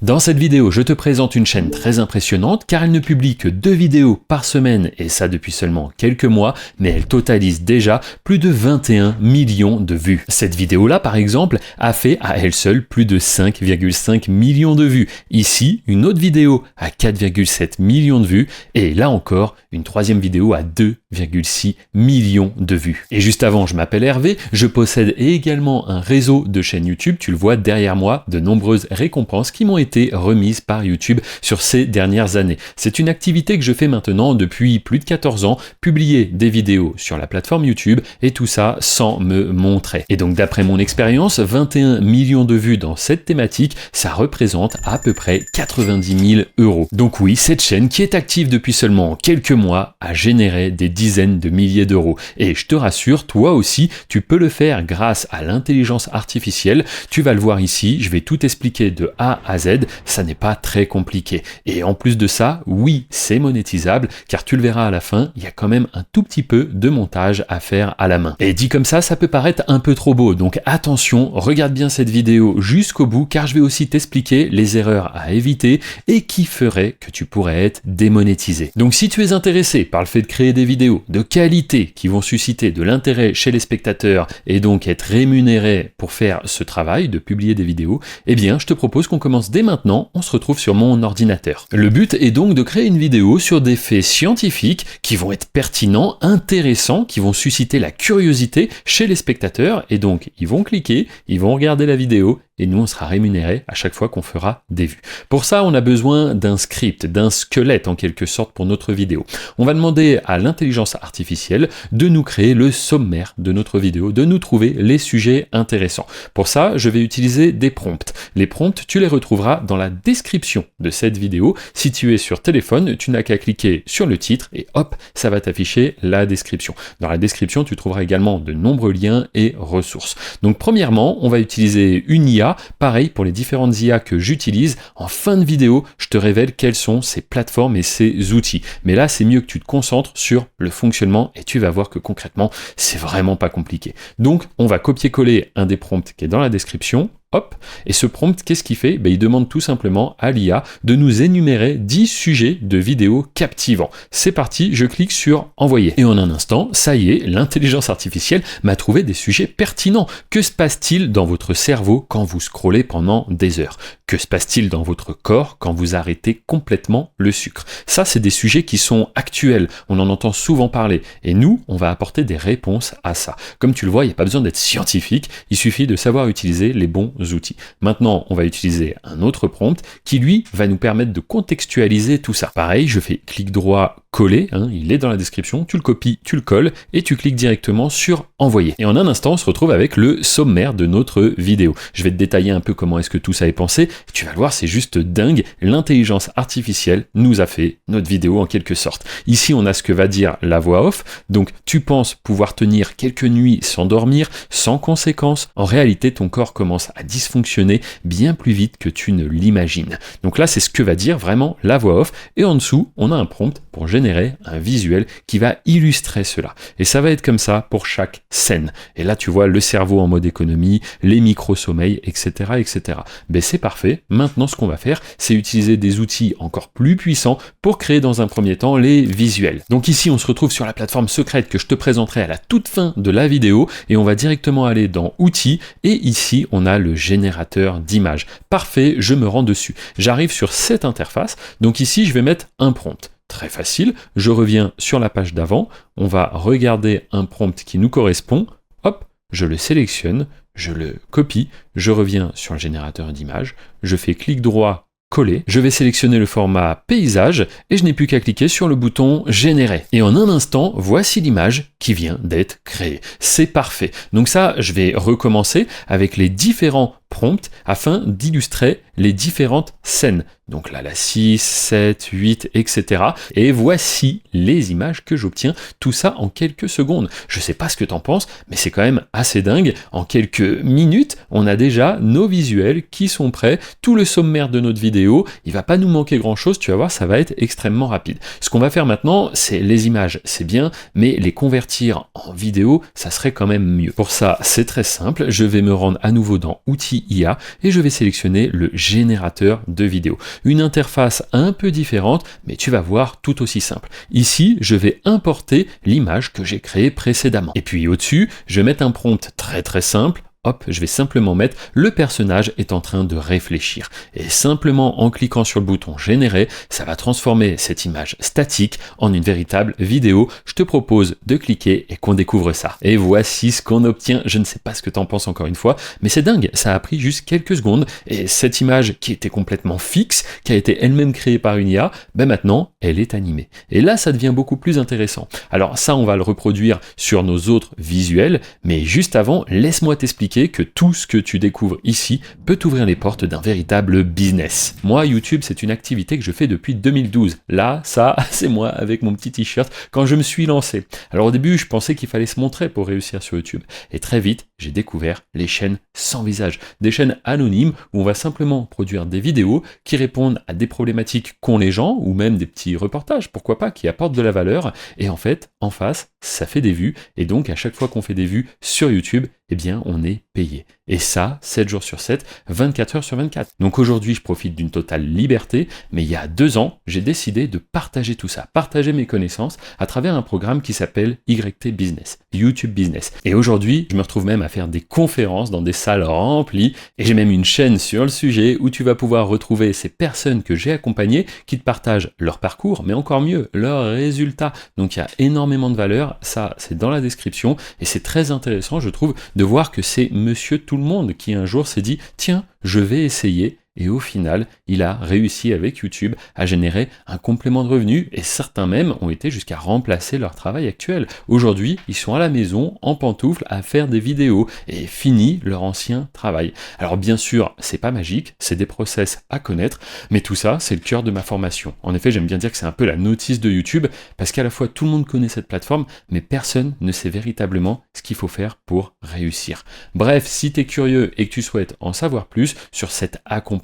Dans cette vidéo, je te présente une chaîne très impressionnante car elle ne publie que 2 vidéos par semaine et ça depuis seulement quelques mois, mais elle totalise déjà plus de 21 millions de vues. Cette vidéo-là, par exemple, a fait à elle seule plus de 5,5 millions de vues. Ici, une autre vidéo à 4,7 millions de vues et là encore, une troisième vidéo à 2,6 millions de vues. Et juste avant, je m'appelle Hervé, je possède également un réseau de chaînes YouTube, tu le vois derrière moi, de nombreuses récompenses qui m'ont été remises par YouTube sur ces dernières années. C'est une activité que je fais maintenant depuis plus de 14 ans, publier des vidéos sur la plateforme YouTube et tout ça sans me montrer. Et donc d'après mon expérience, 21 millions de vues dans cette thématique, ça représente à peu près 90 000 euros. Donc oui, cette chaîne qui est active depuis seulement quelques mois a généré des dizaines de milliers d'euros. Et je te rassure, toi aussi, tu peux le faire grâce à l'intelligence artificielle. Tu vas le voir ici, je vais tout expliquer de A à Z. Ça n'est pas très compliqué. Et en plus de ça, oui, c'est monétisable, car tu le verras à la fin, il y a quand même un tout petit peu de montage à faire à la main. Et dit comme ça peut paraître un peu trop beau, donc attention, regarde bien cette vidéo jusqu'au bout, car je vais aussi t'expliquer les erreurs à éviter et qui feraient que tu pourrais être démonétisé. Donc si tu es intéressé par le fait de créer des vidéos de qualité qui vont susciter de l'intérêt chez les spectateurs et donc être rémunéré pour faire ce travail de publier des vidéos, eh bien je te propose qu'on commence dès maintenant, on se retrouve sur mon ordinateur. Le but est donc de créer une vidéo sur des faits scientifiques qui vont être pertinents, intéressants, qui vont susciter la curiosité chez les spectateurs et donc ils vont cliquer, ils vont regarder la vidéo et nous on sera rémunéré à chaque fois qu'on fera des vues. Pour ça, on a besoin d'un script, d'un squelette en quelque sorte pour notre vidéo. On va demander à l'intelligence artificielle de nous créer le sommaire de notre vidéo, de nous trouver les sujets intéressants. Pour ça, je vais utiliser des prompts. Les prompts, tu les retrouveras dans la description de cette vidéo. Si tu es sur téléphone, tu n'as qu'à cliquer sur le titre et hop, ça va t'afficher la description. Dans la description, tu trouveras également de nombreux liens et ressources. Donc premièrement, on va utiliser une IA. Pareil pour les différentes IA que j'utilise. En fin de vidéo, je te révèle quelles sont ces plateformes et ces outils. Mais là, c'est mieux que tu te concentres sur le fonctionnement et tu vas voir que concrètement, c'est vraiment pas compliqué. Donc, on va copier-coller un des prompts qui est dans la description. Hop, et ce prompt, qu'est-ce qu'il fait? Il demande tout simplement à l'IA de nous énumérer 10 sujets de vidéos captivants. C'est parti, je clique sur envoyer. Et en un instant, ça y est, l'intelligence artificielle m'a trouvé des sujets pertinents. Que se passe-t-il dans votre cerveau quand vous scrollez pendant des heures? Que se passe-t-il dans votre corps quand vous arrêtez complètement le sucre? Ça, c'est des sujets qui sont actuels. On en entend souvent parler. Et nous, on va apporter des réponses à ça. Comme tu le vois, il n'y a pas besoin d'être scientifique. Il suffit de savoir utiliser les bons outils. Maintenant, on va utiliser un autre prompt qui, lui, va nous permettre de contextualiser tout ça. Pareil, je fais clic droit, coller, il est dans la description, tu le copies, tu le colles et tu cliques directement sur envoyer. Et en un instant, on se retrouve avec le sommaire de notre vidéo. Je vais te détailler un peu comment est-ce que tout ça est pensé. Tu vas le voir, c'est juste dingue. L'intelligence artificielle nous a fait notre vidéo en quelque sorte. Ici, on a ce que va dire la voix off. Donc, tu penses pouvoir tenir quelques nuits sans dormir, sans conséquences. En réalité, ton corps commence à dysfonctionner bien plus vite que tu ne l'imagines. Donc là, c'est ce que va dire vraiment la voix off. Et en dessous, on a un prompt pour générer un visuel qui va illustrer cela. Et ça va être comme ça pour chaque scène. Et là, tu vois le cerveau en mode économie, les micro-sommeils, etc., etc. C'est parfait. Maintenant, ce qu'on va faire, c'est utiliser des outils encore plus puissants pour créer dans un premier temps les visuels. Donc ici, on se retrouve sur la plateforme secrète que je te présenterai à la toute fin de la vidéo et on va directement aller dans outils et ici, on a le générateur d'images. Parfait, je me rends dessus. J'arrive sur cette interface. Donc ici, je vais mettre un prompt. Très facile, je reviens sur la page d'avant, on va regarder un prompt qui nous correspond, hop, je le sélectionne, je le copie, je reviens sur le générateur d'images, je fais clic droit, coller, je vais sélectionner le format paysage et je n'ai plus qu'à cliquer sur le bouton générer. Et en un instant, voici l'image qui vient d'être créée. C'est parfait. Donc ça, je vais recommencer avec les différents prompts afin d'illustrer les différentes scènes. Donc là, la 6, 7, 8, etc. Et voici les images que j'obtiens, tout ça en quelques secondes. Je sais pas ce que t'en penses, mais c'est quand même assez dingue. En quelques minutes, on a déjà nos visuels qui sont prêts, tout le sommaire de notre vidéo. Il va pas nous manquer grand chose, tu vas voir, ça va être extrêmement rapide. Ce qu'on va faire maintenant, c'est les images, c'est bien, mais les convertir en vidéo, ça serait quand même mieux. Pour ça, c'est très simple, je vais me rendre à nouveau dans Outils l'outil IA et je vais sélectionner le générateur de vidéos. Une interface un peu différente, mais tu vas voir tout aussi simple. Ici, je vais importer l'image que j'ai créée précédemment. Et puis au-dessus, je vais mettre un prompt très simple. Hop, je vais simplement mettre « Le personnage est en train de réfléchir ». Et simplement en cliquant sur le bouton « Générer », ça va transformer cette image statique en une véritable vidéo. Je te propose de cliquer et qu'on découvre ça. Et voici ce qu'on obtient. Je ne sais pas ce que tu en penses encore une fois, mais c'est dingue, ça a pris juste quelques secondes. Et cette image qui était complètement fixe, qui a été elle-même créée par une IA, ben maintenant, elle est animée. Et là, ça devient beaucoup plus intéressant. Alors ça, on va le reproduire sur nos autres visuels, mais juste avant, laisse-moi t'expliquer que tout ce que tu découvres ici peut t'ouvrir les portes d'un véritable business. Moi, YouTube, c'est une activité que je fais depuis 2012. Là, ça, c'est moi avec mon petit t-shirt quand je me suis lancé. Alors au début, je pensais qu'il fallait se montrer pour réussir sur YouTube. Et très vite, j'ai découvert les chaînes sans visage. Des chaînes anonymes où on va simplement produire des vidéos qui répondent à des problématiques qu'ont les gens ou même des petits reportages, pourquoi pas, qui apportent de la valeur. Et en fait, en face, ça fait des vues. Et donc, à chaque fois qu'on fait des vues sur YouTube, eh bien, on est payé. Et ça, 7 jours sur 7, 24 heures sur 24. Donc aujourd'hui, je profite d'une totale liberté, mais il y a 2 ans, j'ai décidé de partager tout ça, partager mes connaissances à travers un programme qui s'appelle YT Business, YouTube Business. Et aujourd'hui, je me retrouve même à faire des conférences dans des salles remplies, et j'ai même une chaîne sur le sujet où tu vas pouvoir retrouver ces personnes que j'ai accompagnées qui te partagent leur parcours, mais encore mieux, leurs résultats. Donc il y a énormément de valeur, ça c'est dans la description, et c'est très intéressant, je trouve, de voir que c'est monsieur tout le monde qui un jour s'est dit « Tiens, je vais essayer ». Et au final, il a réussi avec YouTube à générer un complément de revenus et certains même ont été jusqu'à remplacer leur travail actuel. Aujourd'hui, ils sont à la maison, en pantoufles, à faire des vidéos et fini leur ancien travail. Alors bien sûr, c'est pas magique, c'est des process à connaître, mais tout ça, c'est le cœur de ma formation. En effet, j'aime bien dire que c'est un peu la notice de YouTube parce qu'à la fois tout le monde connaît cette plateforme, mais personne ne sait véritablement ce qu'il faut faire pour réussir. Bref, si tu es curieux et que tu souhaites en savoir plus sur cet accompagnement,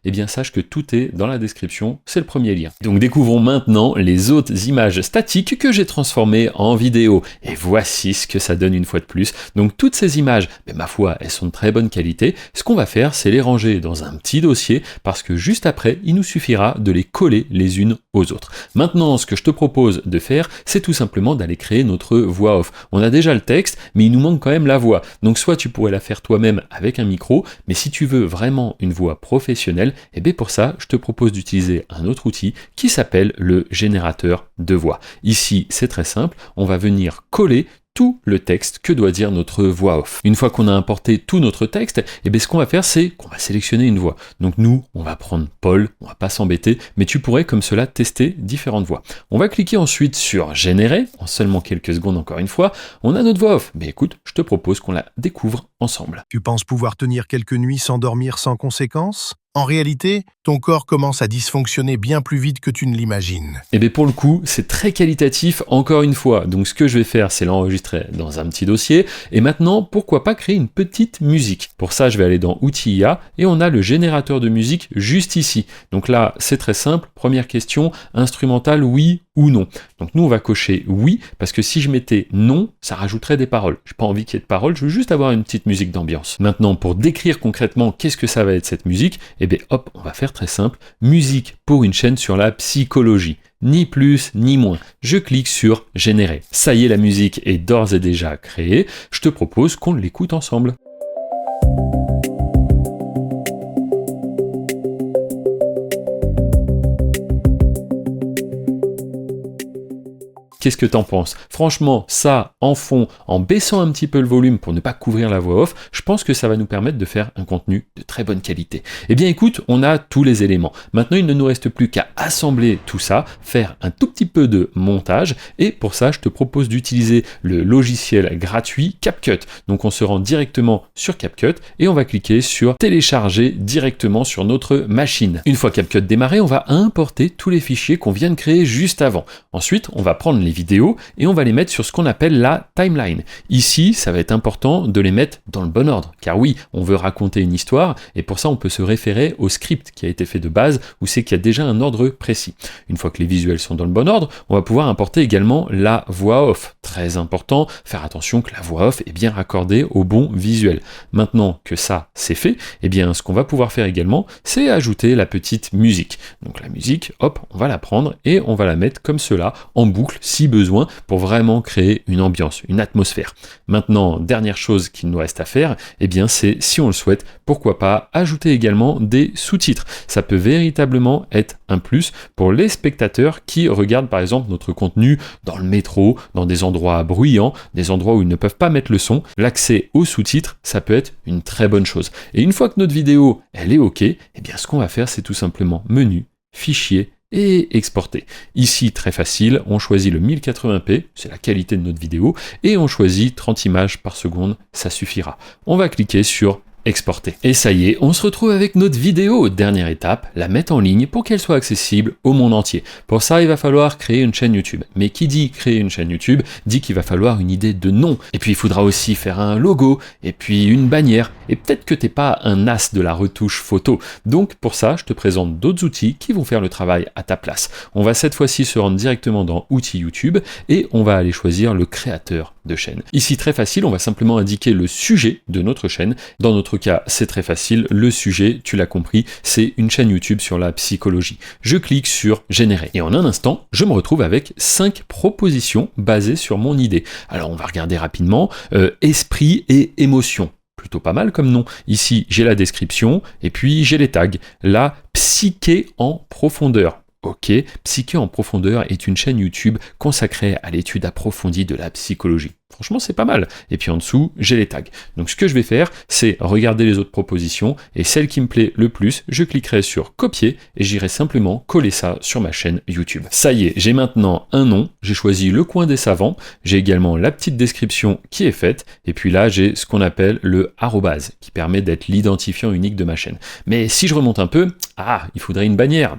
eh bien sache que tout est dans la description, c'est le premier lien. Donc découvrons maintenant les autres images statiques que j'ai transformées en vidéo. Et voici ce que ça donne une fois de plus. Donc toutes ces images, mais ma foi, elles sont de très bonne qualité. Ce qu'on va faire, c'est les ranger dans un petit dossier parce que juste après, il nous suffira de les coller les unes aux autres. Maintenant, ce que je te propose de faire, c'est tout simplement d'aller créer notre voix off. On a déjà le texte, mais il nous manque quand même la voix. Donc soit tu pourrais la faire toi-même avec un micro, mais si tu veux vraiment une voix professionnel, et bien pour ça, je te propose d'utiliser un autre outil qui s'appelle le générateur de voix. Ici, c'est très simple, on va venir coller tout le texte que doit dire notre voix off. Une fois qu'on a importé tout notre texte, et bien ce qu'on va faire, c'est qu'on va sélectionner une voix. Donc nous, on va prendre Paul, on va pas s'embêter, mais tu pourrais comme cela tester différentes voix. On va cliquer ensuite sur générer, en seulement quelques secondes encore une fois, on a notre voix off. Mais écoute, je te propose qu'on la découvre ensemble. Tu penses pouvoir tenir quelques nuits sans dormir sans conséquence ? En réalité, ton corps commence à dysfonctionner bien plus vite que tu ne l'imagines. Et bien pour le coup, c'est très qualitatif encore une fois. Donc ce que je vais faire, c'est l'enregistrer dans un petit dossier. Et maintenant, pourquoi pas créer une petite musique? Pour ça, je vais aller dans Outils IA et on a le générateur de musique juste ici. Donc là, c'est très simple. Première question, instrumental, oui ou non? Donc nous, on va cocher oui, parce que si je mettais non, ça rajouterait des paroles. J'ai pas envie qu'il y ait de paroles, je veux juste avoir une petite musique d'ambiance. Maintenant, pour décrire concrètement qu'est-ce que ça va être cette musique, et bien hop, on va faire très simple, musique pour une chaîne sur la psychologie. Ni plus ni moins. Je clique sur générer. Ça y est, la musique est d'ores et déjà créée. Je te propose qu'on l'écoute ensemble. Qu'est-ce que t'en penses? Franchement, ça, en fond, en baissant un petit peu le volume pour ne pas couvrir la voix off, je pense que ça va nous permettre de faire un contenu de très bonne qualité. Eh bien écoute, on a tous les éléments. Maintenant, il ne nous reste plus qu'à assembler tout ça, faire un tout petit peu de montage, et pour ça, je te propose d'utiliser le logiciel gratuit CapCut. Donc on se rend directement sur CapCut, et on va cliquer sur télécharger directement sur notre machine. Une fois CapCut démarré, on va importer tous les fichiers qu'on vient de créer juste avant. Ensuite, on va prendre les les vidéos et on va les mettre sur ce qu'on appelle la timeline. Ici, ça va être important de les mettre dans le bon ordre, car oui, on veut raconter une histoire et pour ça on peut se référer au script qui a été fait de base où c'est qu'il y a déjà un ordre précis. Une fois que les visuels sont dans le bon ordre, on va pouvoir importer également la voix off. Très important, faire attention que la voix off est bien raccordée au bon visuel. Maintenant que ça c'est fait, eh bien ce qu'on va pouvoir faire également, c'est ajouter la petite musique. Donc la musique, hop, on va la prendre et on va la mettre comme cela, en boucle si besoin, pour vraiment créer une ambiance, une atmosphère. Maintenant, dernière chose qu'il nous reste à faire, eh bien c'est, si on le souhaite, pourquoi pas ajouter également des sous-titres. Ça peut véritablement être un plus pour les spectateurs qui regardent par exemple notre contenu dans le métro, dans des endroits bruyants, des endroits où ils ne peuvent pas mettre le son. L'accès aux sous-titres, ça peut être une très bonne chose. Et une fois que notre vidéo, elle est OK, eh bien ce qu'on va faire, c'est tout simplement menu, fichier, et exporter. Ici, très facile, on choisit le 1080p, c'est la qualité de notre vidéo, et on choisit 30 images par seconde, ça suffira. On va cliquer sur exporter. Et ça y est, on se retrouve avec notre vidéo. Dernière étape, la mettre en ligne pour qu'elle soit accessible au monde entier. Pour ça, il va falloir créer une chaîne YouTube. Mais qui dit créer une chaîne YouTube, dit qu'il va falloir une idée de nom. Et puis il faudra aussi faire un logo, et puis une bannière. Et peut-être que t'es pas un as de la retouche photo. Donc pour ça, je te présente d'autres outils qui vont faire le travail à ta place. On va cette fois-ci se rendre directement dans Outils YouTube, et on va aller choisir le créateur de chaîne. Ici, très facile, on va simplement indiquer le sujet de notre chaîne. Dans notre cas, c'est très facile, le sujet, tu l'as compris, c'est une chaîne YouTube sur la psychologie. Je clique sur générer et en un instant, je me retrouve avec 5 propositions basées sur mon idée. Alors on va regarder rapidement, esprit et émotion. Plutôt pas mal comme nom. Ici, j'ai la description et puis j'ai les tags. La psyché en profondeur. Ok, Psyché en profondeur est une chaîne YouTube consacrée à l'étude approfondie de la psychologie. Franchement, c'est pas mal. Et puis en dessous, j'ai les tags. Donc ce que je vais faire, c'est regarder les autres propositions et celle qui me plaît le plus, je cliquerai sur copier et j'irai simplement coller ça sur ma chaîne YouTube. Ça y est, j'ai maintenant un nom, j'ai choisi le coin des savants, j'ai également la petite description qui est faite et puis là, j'ai ce qu'on appelle le arrobase qui permet d'être l'identifiant unique de ma chaîne. Mais si je remonte un peu, il faudrait une bannière,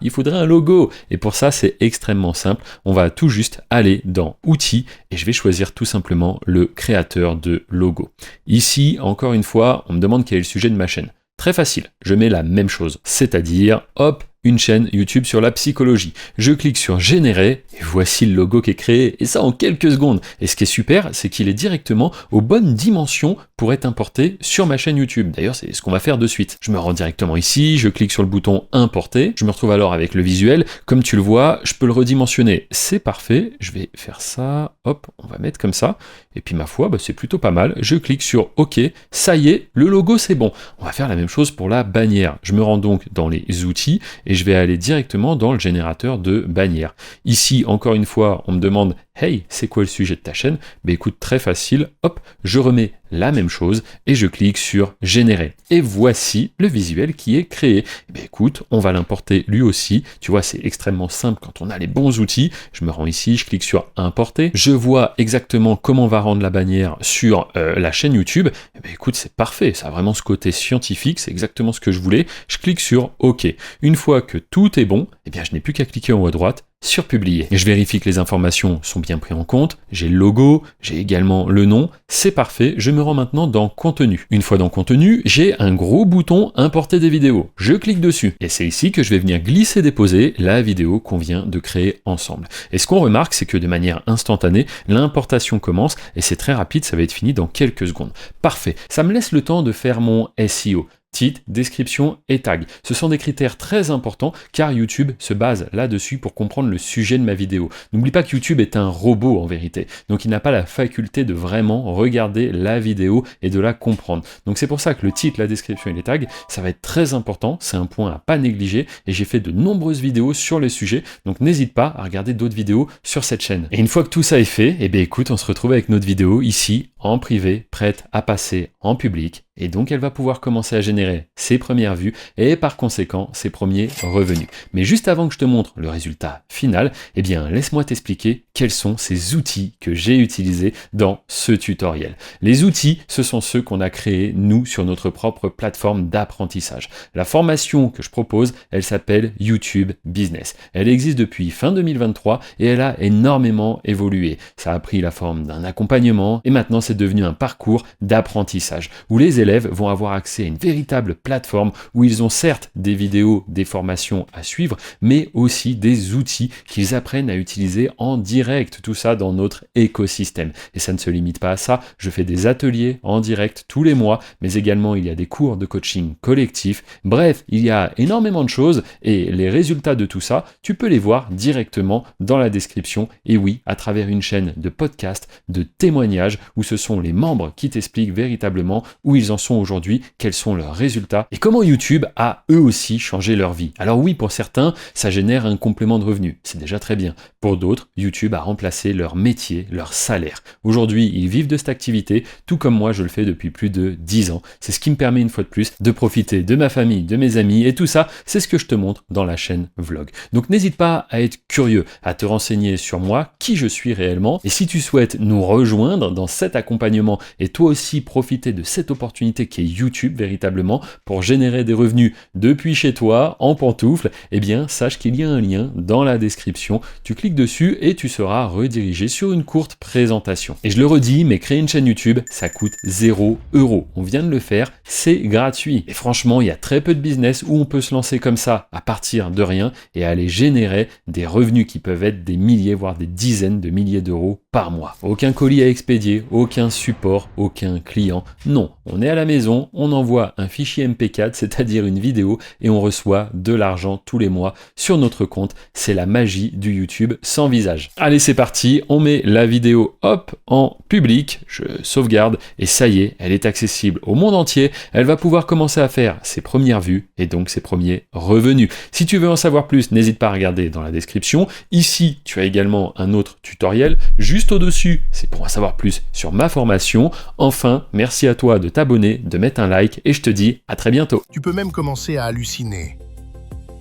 il faudrait un logo et pour ça, c'est extrêmement simple. On va tout juste aller dans outils et je vais choisir tout simplement le créateur de logo. Ici, encore une fois, on me demande quel est le sujet de ma chaîne. Très facile, je mets la même chose, c'est-à-dire, hop, une chaîne YouTube sur la psychologie. Je clique sur générer et voici le logo qui est créé et ça en quelques secondes. Et ce qui est super, c'est qu'il est directement aux bonnes dimensions pour être importé sur ma chaîne YouTube. D'ailleurs, c'est ce qu'on va faire de suite. Je me rends directement ici, je clique sur le bouton importer. Je me retrouve alors avec le visuel. Comme tu le vois, je peux le redimensionner. C'est parfait. Je vais faire ça. Hop, on va mettre comme ça. Et puis ma foi, c'est plutôt pas mal. Je clique sur OK. Ça y est, le logo c'est bon. On va faire la même chose pour la bannière. Je me rends donc dans les outils et je vais aller directement dans le générateur de bannière. Ici, encore une fois, on me demande « Hey, c'est quoi le sujet de ta chaîne ?» Écoute, très facile, hop, je remets la même chose et je clique sur « Générer ». Et voici le visuel qui est créé. Écoute, on va l'importer lui aussi. Tu vois, c'est extrêmement simple quand on a les bons outils. Je me rends ici, je clique sur « Importer ». Je vois exactement comment on va rendre la bannière sur la chaîne YouTube. Écoute, c'est parfait, ça a vraiment ce côté scientifique, c'est exactement ce que je voulais. Je clique sur OK. Une fois que tout est bon, je n'ai plus qu'à cliquer en haut à droite sur publier. Et je vérifie que les informations sont bien prises en compte. J'ai le logo, j'ai également le nom. C'est parfait. Je me rends maintenant dans contenu. Une fois dans contenu, j'ai un gros bouton importer des vidéos. Je clique dessus. Et c'est ici que je vais venir glisser déposer la vidéo qu'on vient de créer ensemble. Et ce qu'on remarque, c'est que de manière instantanée, l'importation commence et c'est très rapide. Ça va être fini dans quelques secondes. Parfait. Ça me laisse le temps de faire mon SEO. Titre, description et tag. Ce sont des critères très importants car YouTube se base là-dessus pour comprendre le sujet de ma vidéo. N'oublie pas que YouTube est un robot en vérité, donc il n'a pas la faculté de vraiment regarder la vidéo et de la comprendre. Donc c'est pour ça que le titre, la description et les tags, ça va être très important, c'est un point à pas négliger et j'ai fait de nombreuses vidéos sur le sujet, donc n'hésite pas à regarder d'autres vidéos sur cette chaîne. Et une fois que tout ça est fait, écoute, on se retrouve avec notre vidéo ici, en privé, prête à passer en public. Et donc elle va pouvoir commencer à générer ses premières vues et par conséquent ses premiers revenus. Mais juste avant que je te montre le résultat final, laisse-moi t'expliquer quels sont ces outils que j'ai utilisés dans ce tutoriel. Les outils, ce sont ceux qu'on a créés, nous, sur notre propre plateforme d'apprentissage. La formation que je propose, elle s'appelle YouTube Business. Elle existe depuis fin 2023 et elle a énormément évolué. Ça a pris la forme d'un accompagnement et maintenant c'est devenu un parcours d'apprentissage où les élèves vont avoir accès à une véritable plateforme où ils ont certes des vidéos, des formations à suivre, mais aussi des outils qu'ils apprennent à utiliser en direct, tout ça dans notre écosystème. Et ça ne se limite pas à ça, je fais des ateliers en direct tous les mois, mais également il y a des cours de coaching collectif. Bref, il y a énormément de choses et les résultats de tout ça, tu peux les voir directement dans la description et oui, à travers une chaîne de podcast, de témoignages où ce sont les membres qui t'expliquent véritablement où ils en sont aujourd'hui, quels sont leurs résultats et comment YouTube a eux aussi changé leur vie. Alors oui, pour certains, ça génère un complément de revenus, c'est déjà très bien. Pour d'autres, YouTube a remplacé leur métier, leur salaire. Aujourd'hui, ils vivent de cette activité, tout comme moi je le fais depuis plus de 10 ans. C'est ce qui me permet une fois de plus de profiter de ma famille, de mes amis et tout ça, c'est ce que je te montre dans la chaîne Vlog. Donc n'hésite pas à être curieux, à te renseigner sur moi, qui je suis réellement et si tu souhaites nous rejoindre dans cet accompagnement et toi aussi profiter de cette opportunité qui est YouTube véritablement pour générer des revenus depuis chez toi en pantoufles, eh bien sache qu'il y a un lien dans la description. Tu cliques dessus et tu seras redirigé sur une courte présentation. Et je le redis, mais créer une chaîne YouTube, ça coûte 0 €. On vient de le faire, c'est gratuit. Et franchement, il y a très peu de business où on peut se lancer comme ça à partir de rien et aller générer des revenus qui peuvent être des milliers, voire des dizaines de milliers d'euros par mois. Aucun colis à expédier, aucun support, aucun client. Non, on est à la maison, on envoie un fichier MP4, c'est-à-dire une vidéo, et on reçoit de l'argent tous les mois sur notre compte. C'est la magie du YouTube sans visage. Allez, c'est parti, on met la vidéo hop en public, je sauvegarde et ça y est, elle est accessible au monde entier. Elle va pouvoir commencer à faire ses premières vues et donc ses premiers revenus. Si tu veux en savoir plus, n'hésite pas à regarder dans la description. Ici, tu as également un autre tutoriel juste au-dessus, c'est pour en savoir plus sur ma formation. Enfin, merci à toi de t'abonner, de mettre un like et je te dis à très bientôt. Tu peux même commencer à halluciner.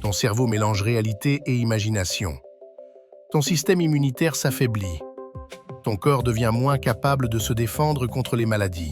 Ton cerveau mélange réalité et imagination. Ton système immunitaire s'affaiblit. Ton corps devient moins capable de se défendre contre les maladies.